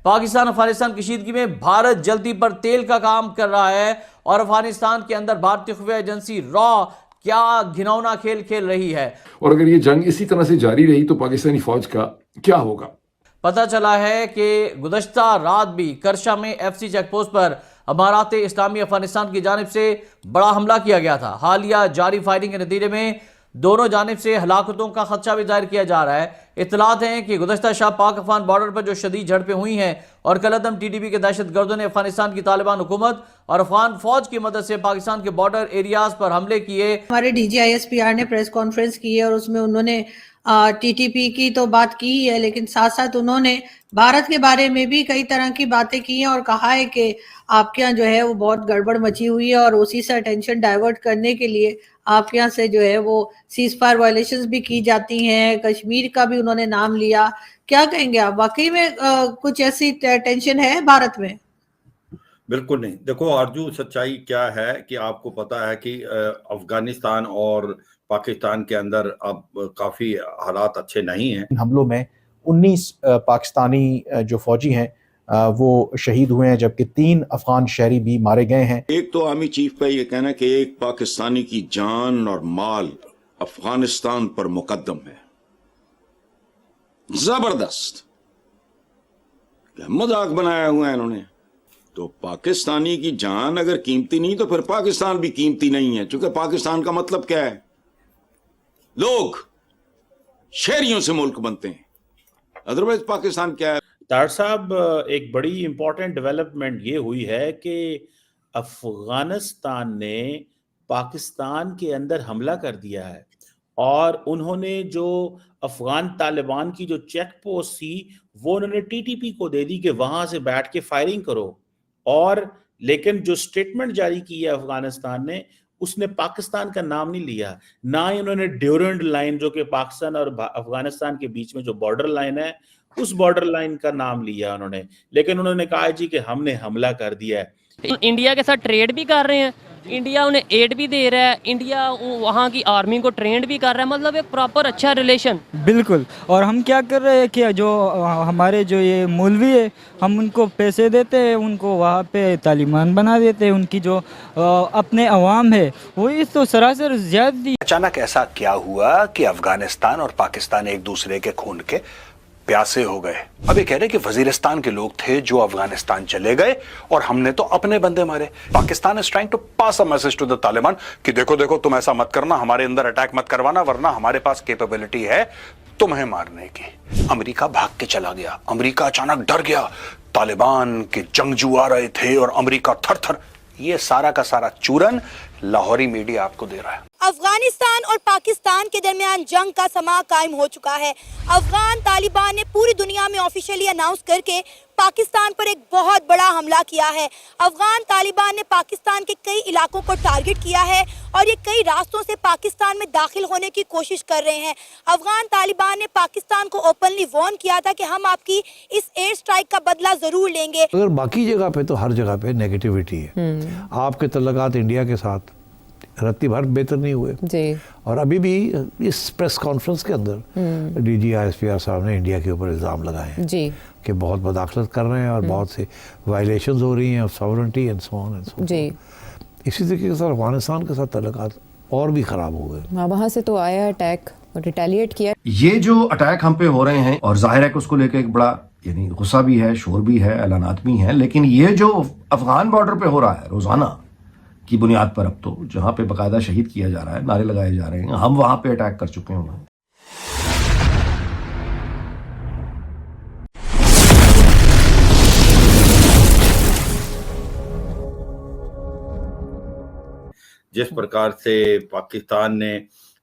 पाकिस्तान अफगानिस्तान कशीदगी में भारत जल्दी पर तेल का काम कर रहा है और अफगानिस्तान के अंदर भारतीय खुफिया एजेंसी रॉ क्या घिनौना खेल खेल रही है। और अगर ये जंग इसी तरह से जारी रही तो पाकिस्तानी फौज का क्या होगा। पता चला है कि गुज़श्ता रात भी करशा में एफसी चेकपोस्ट पर अमारात इस्लामी अफगानिस्तान की जानिब से बड़ा हमला किया गया था। हालिया जारी फायरिंग के नतीजे में दोनों जानिब से हलाकतों का खदशा भी जाहिर किया जा रहा है। इत्तलात हैं कि गुज़श्ता शाह पाक अफगान बॉर्डर पर जो शदीद झड़पें हुई हैं और कलअदम टीटीपी के दहशत गर्दों ने अफगानिस्तान की तालिबान हुकूमत और अफगान फौज की मदद से पाकिस्तान के बॉर्डर एरियाज पर हमले किए। हमारे DGISPR ने प्रेस कॉन्फ्रेंस की है और उसमें उन्होंने TTP की तो बात की ही है, लेकिन साथ साथ उन्होंने भारत के बारे में भी कई तरह की बातें की हैं और कहा है कि आपके यहाँ जो है वो बहुत गड़बड़ मची हुई है और उसी से अटेंशन डाइवर्ट करने के लिए आपके यहाँ से जो है वो सीज फायर वायलेशंस भी की जाती हैं। कश्मीर का भी उन्होंने नाम लिया। क्या कहेंगे आप, वाकई में कुछ ऐसी टेंशन है भारत में? बिल्कुल नहीं। देखो आरजू, सच्चाई क्या है कि आपको पता है कि अफगानिस्तान और पाकिस्तान के अंदर अब काफी हालात अच्छे नहीं हैं। हमलों में 19 पाकिस्तानी जो फौजी हैं वो शहीद हुए हैं, जबकि 3 अफगान शहरी भी मारे गए हैं। एक तो आर्मी चीफ का ये कहना है कि एक पाकिस्तानी की जान और माल अफगानिस्तान पर मुकद्दम है। जबरदस्त मजाक बनाया हुआ है इन्होंने। तो पाकिस्तानी की जान अगर कीमती नहीं तो फिर पाकिस्तान भी कीमती नहीं है, क्योंकि पाकिस्तान का मतलब क्या है? लोग शहरियों से मुल्क बनते हैं, अदरवाइज पाकिस्तान क्या है? तार साहब, एक बड़ी इंपॉर्टेंट डेवलपमेंट ये हुई है कि अफगानिस्तान ने पाकिस्तान के अंदर हमला कर दिया है और उन्होंने जो अफगान तालिबान की जो चेक पोस्ट थी वो उन्होंने टीटीपी को दे दी कि वहां से बैठ के फायरिंग करो। और लेकिन जो स्टेटमेंट जारी की है अफगानिस्तान ने, उसने पाकिस्तान का नाम नहीं लिया, ना ही उन्होंने ड्यूरेंट लाइन जो कि पाकिस्तान और अफगानिस्तान के बीच में जो बॉर्डर लाइन है उस बॉर्डर लाइन का नाम लिया उन्होंने। लेकिन उन्होंने कहा जी कि हमने हमला कर दिया है। इंडिया के साथ ट्रेड भी कर रहे हैं, इंडिया उन्हें एड भी दे रहा है, इंडिया वहाँ की आर्मी को ट्रेंड भी कर रहा है, मतलब एक प्रॉपर अच्छा रिलेशन। बिल्कुल। और हम क्या कर रहे हैं कि जो हमारे जो ये मौलवी है हम उनको पैसे देते हैं, उनको वहाँ पे तालिबान बना देते हैं, उनकी जो अपने अवाम है वो इस तो सरासर ज्यादती। अचानक ऐसा क्या हुआ कि अफगानिस्तान और पाकिस्तान एक दूसरे के खून के प्यासे हो गए? अब ये कह रहे कि वजीरिस्तान के लोग थे जो अफगानिस्तान चले गए और हमने तो अपने बंदे मारे। Pakistan is trying to pass a message to the Taliban कि देखो देखो तुम ऐसा मत करना, हमारे अंदर अटैक मत करवाना, वरना हमारे पास कैपेबिलिटी है तुम्हें मारने की। अमेरिका भाग के चला गया, अमेरिका अचानक डर गया, तालिबान के जंगजू आ रहे थे और अमेरिका थर थर। ये सारा का सारा चूरन लाहौरी मीडिया आपको दे रहा है। अफगानिस्तान और पाकिस्तान के दरमियान जंग का समा कायम हो चुका है। अफगान तालिबान ने पूरी दुनिया में ऑफिशियली अनाउंस करके पाकिस्तान पर एक बहुत बड़ा हमला किया है। अफगान तालिबान ने पाकिस्तान के कई इलाकों को टारगेट किया है और ये कई रास्तों से पाकिस्तान में दाखिल होने की कोशिश कर रहे हैं। अफगान तालिबान ने पाकिस्तान को ओपनली वार्न किया था कि हम आपकी इस एयर स्ट्राइक का बदला जरूर लेंगे। अगर बाकी जगह पे तो हर जगह पे नेगेटिविटी है। आपके तल्लुकात इंडिया के साथ रत्ती भर बेहतर नहीं हुए जी। और अभी भी इस प्रेस कॉन्फ्रेंस के अंदर DGISPR साहब ने इंडिया के ऊपर इल्ज़ाम लगाए हैं जी कि बहुत बदखलत कर रहे हैं और बहुत सी वायलेशंस हो रही हैं of sovereignty and so on and so जी। इसी तरीके के साथ अफगानिस्तान के साथ तल्लुकात और भी ख़राब हो गए। वहाँ से तो आया अटैक और रिटेलिएट किया। ये जो अटैक हम पे हो रहे हैं और जाहिर है कि उसको लेकर एक बड़ा यानी गुस्सा भी है, शोर भी है, ऐलानात भी हैं, लेकिन ये जो अफगान बॉर्डर पे हो रहा है रोजाना की बुनियाद पर, अब तो जहां पे बकायदा शहीद किया जा रहा है, नारे लगाए जा रहे हैं, हम वहां पे अटैक कर चुके हैं। जिस प्रकार से पाकिस्तान ने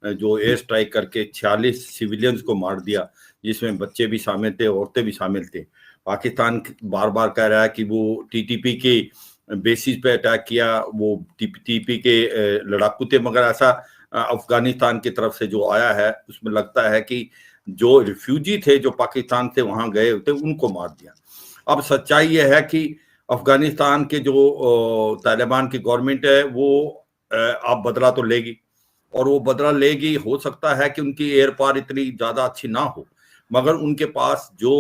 जो एयर स्ट्राइक करके 46 सिविलियंस को मार दिया, जिसमें बच्चे भी शामिल थे, औरतें भी शामिल थे। पाकिस्तान बार बार कह रहा है कि वो TTP के बेसिस पे अटैक किया, वो TTP के लड़ाकू थे, मगर ऐसा अफगानिस्तान की तरफ से जो आया है उसमें लगता है कि जो रिफ्यूजी थे जो पाकिस्तान से वहां गए थे उनको मार दिया। अब सच्चाई ये है कि अफगानिस्तान के जो तालिबान की गवर्नमेंट है वो अब बदला तो लेगी, और वो बदला लेगी। हो सकता है कि उनकी एयर पावर इतनी ज्यादा अच्छी ना हो, मगर उनके पास जो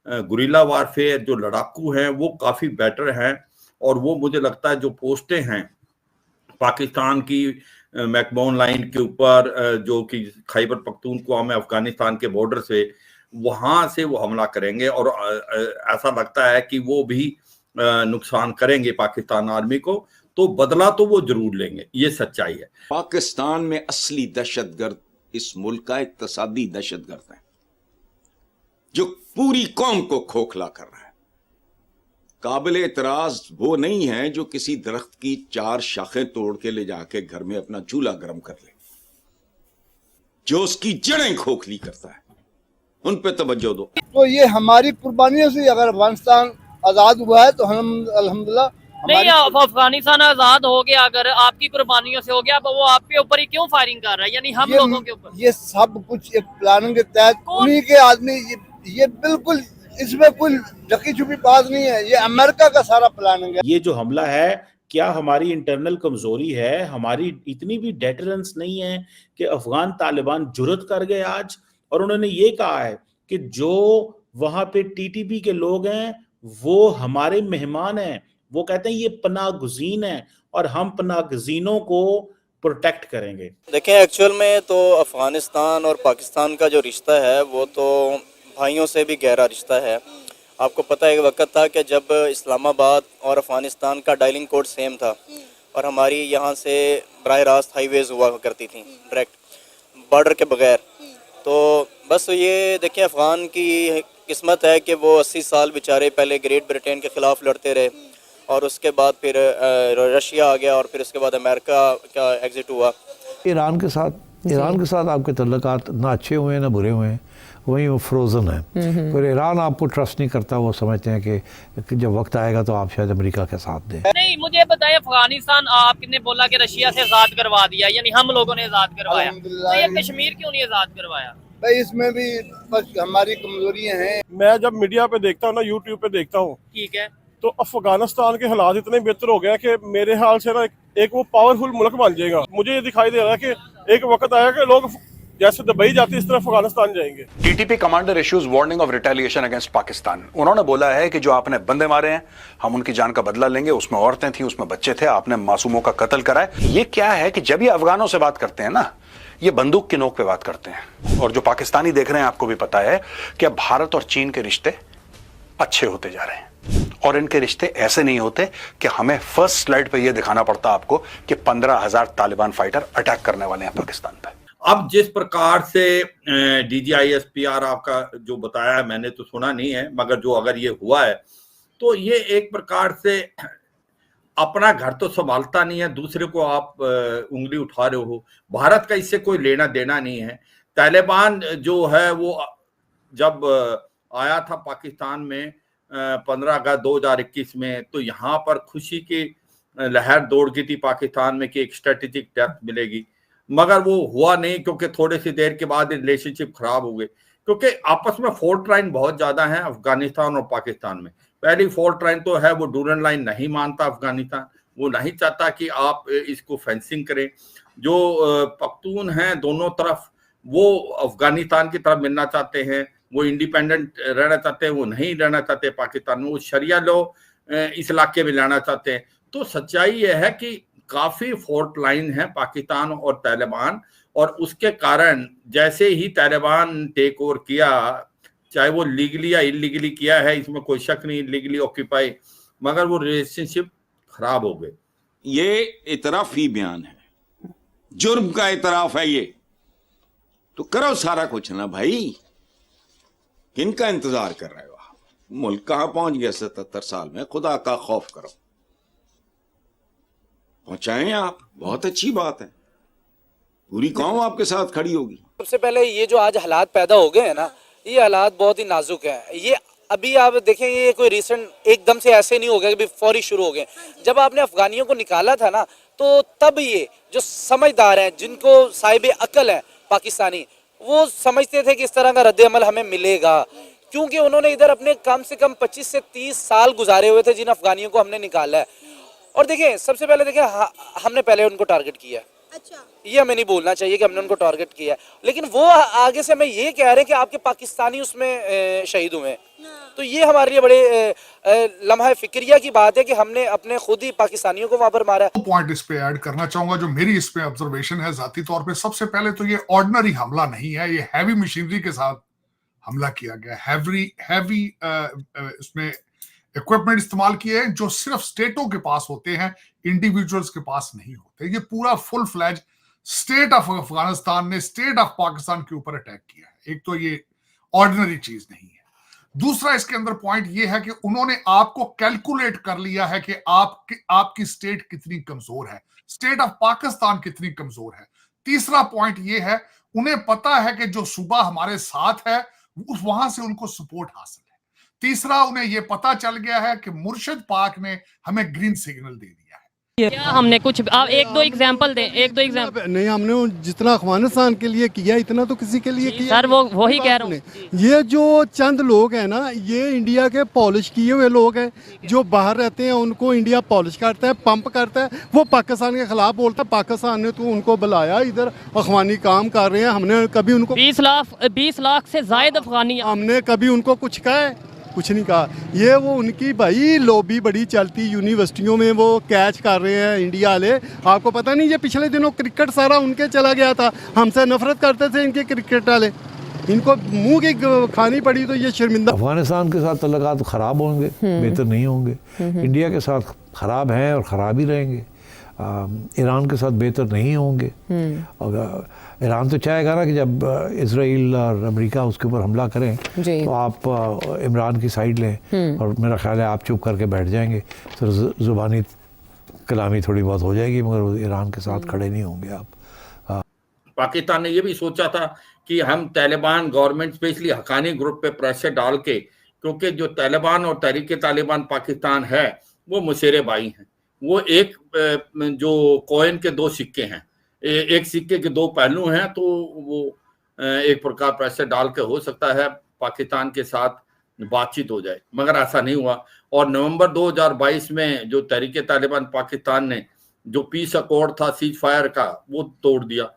गुरिल्ला वारफेयर जो लड़ाकू हैं वो काफी बेटर हैं, और वो मुझे लगता है जो पोस्टें हैं पाकिस्तान की मैकमोन लाइन के ऊपर, जो कि खैबर पख्तूनख्वा में अफगानिस्तान के बॉर्डर से, वहां से वो हमला करेंगे, और ऐसा लगता है कि वो भी नुकसान करेंगे पाकिस्तान आर्मी को, तो बदला तो वो जरूर लेंगे, ये सच्चाई है। पाकिस्तान में असली दहशतगर्द इस मुल्क का इक्तसादी दहशतगर्द है, जो पूरी कौम को खोखला कर रहा है। काबिल एतराज वो नहीं है जो किसी दरख्त की 4 शाखें तोड़ के ले जाके घर में अपना चूल्हा गर्म कर ले, जो उसकी जड़ें खोखली करता है, उन पे तवज्जो दो। तो ये हमारी कुर्बानियों से अगर अफगानिस्तान आजाद हुआ है तो हम अल्हम्दुलिल्लाह। नहीं, अफगानिस्तान आजाद हो गया अगर आपकी कुर्बानियों से हो गया, वो आपके ऊपर ही क्यों फायरिंग कर रहा है, यानी हम लोगों के ऊपर? ये सब कुछ एक प्लानिंग के तहत उन्हीं के आदमी, ये बिल्कुल इसमें कोई ढकी छुपी बात नहीं है, ये अमेरिका का सारा प्लानिंग है। ये जो हमला है, क्या हमारी इंटरनल कमजोरी है? हमारी इतनी भी डेटरेंस नहीं है कि अफगान तालिबान जुर्रत कर गए आज, और उन्होंने ये कहा है कि जो वहां पे टीटीपी के लोग हैं वो हमारे मेहमान हैं, वो कहते हैं ये पनाह गुज़ीन है और हम पनाह गुज़ीनों को प्रोटेक्ट करेंगे। देखें, एक्चुअल में तो अफगानिस्तान और पाकिस्तान का जो रिश्ता है वो तो भाइयों से भी गहरा रिश्ता है। आपको पता है एक वक्त था कि जब इस्लामाबाद और अफगानिस्तान का डायलिंग कोड सेम था, और हमारी यहाँ से बराह रास्त हाईवेज़ हुआ करती थी डायरेक्ट बॉर्डर के बगैर। तो बस ये देखें, अफ़गान की किस्मत है कि वो 80 साल बेचारे पहले ग्रेट ब्रिटेन के ख़िलाफ़ लड़ते रहे, और उसके बाद फिर रशिया आ गया, और फिर उसके बाद अमेरिका का एग्ज़िट हुआ। ईरान के साथ आपके तल्लुकात ना अच्छे हुए हैं ना बुरे हुए हैं, वहीं वो फ्रोज़न है। फिर ईरान आपको ट्रस्ट नहीं करता, वो समझते हैं कि जब वक्त आएगा तो आप शायद अमेरिका के साथ दें। नहीं, मुझे बताएं, अफगानिस्तान आपने बोला कि रशिया से आज़ाद करवा दिया, यानी हम लोगों ने आज़ाद करवाया, तो ये कश्मीर क्यों नहीं आज़ाद करवाया? भाई इसमें भी बस हमारी कमजोरियां हैं। मैं जब मीडिया पे देखता हूँ ना, यूट्यूब पे देखता हूँ, ठीक है, तो अफगानिस्तान के हालात इतने बेहतर हो गए कि मेरे हाल से ना एक वो पावरफुल मुल्क बन जाएगा। मुझे ये दिखाई दे रहा है कि एक वक्त आएगा कि लोग जैसे दुबई जाते इस तरह अफगानिस्तान जाएंगे। TTP commander issues warning of retaliation against Pakistan. उन्होंने बोला है कि जो आपने बंदे मारे हैं हम उनकी जान का बदला लेंगे, उसमें औरतें थी, उसमें बच्चे थे, आपने मासूमों का कत्ल करा है। ये क्या है कि जब ये अफगानों से बात करते हैं ना, ये बंदूक की नोक पे बात करते हैं। और जो पाकिस्तानी देख रहे हैं, आपको भी पता है कि अब भारत और चीन के रिश्ते अच्छे होते जा रहे हैं, और इनके रिश्ते ऐसे नहीं होते कि हमें फर्स्ट स्लाइड पे ये दिखाना पड़ता आपको कि 15,000 तालिबान फाइटर अटैक करने वाले हैं पाकिस्तान पे। अब जिस प्रकार से DGISPR आपका जो बताया है, मैंने तो सुना नहीं है, मगर जो अगर ये हुआ है तो ये एक प्रकार से अपना घर तो संभालता नहीं है, दूसरे को आप उंगली उठा रहे हो। भारत का इससे कोई लेना देना नहीं है। तालिबान जो है वो जब आया था पाकिस्तान में 15 अगस्त 2021 में, तो यहाँ पर खुशी की लहर दौड़ गई थी पाकिस्तान में कि एक स्ट्रेटेजिक डेप्थ मिलेगी, मगर वो हुआ नहीं, क्योंकि थोड़ी सी देर के बाद रिलेशनशिप खराब हो गई, क्योंकि आपस में फॉल्ट लाइन बहुत ज्यादा है अफगानिस्तान और पाकिस्तान में। पहली फॉल्ट लाइन तो है वो डूरन लाइन नहीं मानता अफगानिस्तान, वो नहीं चाहता कि आप इसको फेंसिंग करें। जो पख्तून हैं दोनों तरफ, वो अफगानिस्तान की तरफ मिलना चाहते हैं, वो इंडिपेंडेंट रहना चाहते हैं, वो नहीं रहना चाहते पाकिस्तान में, वो शरिया लॉ इस इलाके में लाना चाहते हैं। तो सच्चाई ये है कि काफी फॉल्ट लाइन है पाकिस्तान और तालिबान, और उसके कारण जैसे ही तालिबान टेक ओवर किया, चाहे वो लीगली या इलीगली किया है, इसमें कोई शक नहीं, लीगली ऑक्यूपाई, मगर वो रिलेशनशिप खराब हो गए। ये इतराफी बयान है, जुर्म का इतराफ है ये, तो करो सारा कुछ ना भाई, किनका इंतजार कर रहे हो? मुल्क कहां पहुंच गया 77 साल में, खुदा का खौफ करो, पहुंचाएं आप, बहुत अच्छी बात है, पूरी कौम आपके साथ खड़ी होगी। सबसे पहले ये जो आज हालात पैदा हो गए हैं ना, ये हालात बहुत ही नाजुक हैं। ये अभी आप देखें, ये कोई रिसेंट एकदम से ऐसे नहीं हो गया कि फौरी शुरू हो गए। जब आपने अफगानियों को निकाला था ना, तो तब ये जो समझदार हैं, जिनको साहिब अकल है पाकिस्तानी, वो समझते थे कि इस तरह का रद्द-ए-अमल हमें मिलेगा, क्योंकि उन्होंने इधर अपने कम से कम 25 से 30 साल गुजारे हुए थे जिन अफगानियों को हमने निकाला है। और देखें, सबसे पहले देखें, हमने पहले उनको टारगेट किया। अच्छा, ये हमें नहीं बोलना चाहिए कि हमने उनको टारगेट किया, लेकिन वो आगे से हमें ये कह रहे हैं कि आपके पाकिस्तानी उसमें शहीद हुए हैं। तो ये हमारे लिए बड़े लम्हा फिक्रिया की बात है कि हमने अपने खुद ही पाकिस्तानियों को वहां पर मारा। पॉइंट इस पे ऐड करना चाहूंगा जो मेरी इस पे ऑब्जर्वेशन है जाती तौर पे। सबसे पहले तो ये ऑर्डिनरी हमला नहीं है, ये हैवी मशीनरी के साथ हमला किया गया। हैवी इसमें इक्विपमेंट इस्तेमाल किए हैं जो सिर्फ स्टेटों के पास होते हैं, इंडिविजुअल्स के पास नहीं होते। ये पूरा full fledge state of Afghanistan ने स्टेट ऑफ पाकिस्तान के ऊपर अटैक किया है। एक तो ये ऑर्डिनरी चीज नहीं है। दूसरा इसके अंदर पॉइंट ये है कि उन्होंने आपको कैलकुलेट कर लिया है कि आपकी स्टेट कितनी कमजोर है, स्टेट ऑफ पाकिस्तान कितनी कमजोर है। तीसरा पॉइंट ये है, उन्हें पता है कि जो सूबा हमारे साथ है वहां से उनको सपोर्ट हासिल है। तीसरा, उन्हें यह पता चल गया है कि मुर्शिद पाक ने हमें ग्रीन सिग्नल दे दिया है। क्या हमने कुछ आप एक दो एग्जांपल दें, एक दो एग्जांपल। नहीं, हमने जितना अफगानिस्तान के लिए किया इतना तो किसी के लिए किया सर, वही कह रहा हूँ। ये जो चंद लोग हैं ना, ये इंडिया के पॉलिश किए हुए लोग हैं जो बाहर रहते हैं, उनको इंडिया पॉलिश करता है, पंप करता है। वो पाकिस्तान के खिलाफ बोलता है। पाकिस्तान ने तो उनको बुलाया, इधर अफगानी काम कर रहे हैं। हमने कभी उनको 20 लाख से ज्यादा अफगानी, हमने कभी उनको कुछ कहा है? कुछ नहीं कहा। ये वो उनकी भाई लॉबी बड़ी चलती, यूनिवर्सिटियों में वो कैच कर रहे हैं इंडिया वाले। आपको पता नहीं, ये पिछले दिनों क्रिकेट सारा उनके चला गया था। हमसे नफरत करते थे इनके क्रिकेट वाले, इनको मुंह की खानी पड़ी तो ये शर्मिंदा। अफगानिस्तान के साथ तल्लुकात खराब होंगे, बेहतर नहीं होंगे। इंडिया के साथ खराब हैं और ख़राब ही रहेंगे। ईरान के साथ बेहतर नहीं होंगे। और ईरान तो चाहेगा ना कि जब इजराइल और अमेरिका उसके ऊपर हमला करें तो आप इमरान की साइड लें, और मेरा ख्याल है आप चुप करके बैठ जाएंगे तो ज़ुबानी कलामी थोड़ी बहुत हो जाएगी, मगर ईरान के साथ खड़े नहीं होंगे आप। पाकिस्तान ने यह भी सोचा था कि हम Taliban government, specially Haqqani group पे प्रेशर डाल के, क्योंकि जो तालिबान और तहरीक तालिबान पाकिस्तान है वो मुशेरे भाई हैं। वो एक जो कॉइन के दो सिक्के हैं, एक सिक्के के दो पहलू हैं। तो वो एक प्रकार प्रेशर डाल के हो सकता है पाकिस्तान के साथ बातचीत हो जाए, मगर ऐसा नहीं हुआ। और नवंबर 2022 में जो तहरीक तालिबान पाकिस्तान ने जो पीस अकॉर्ड था सीज फायर का, वो तोड़ दिया।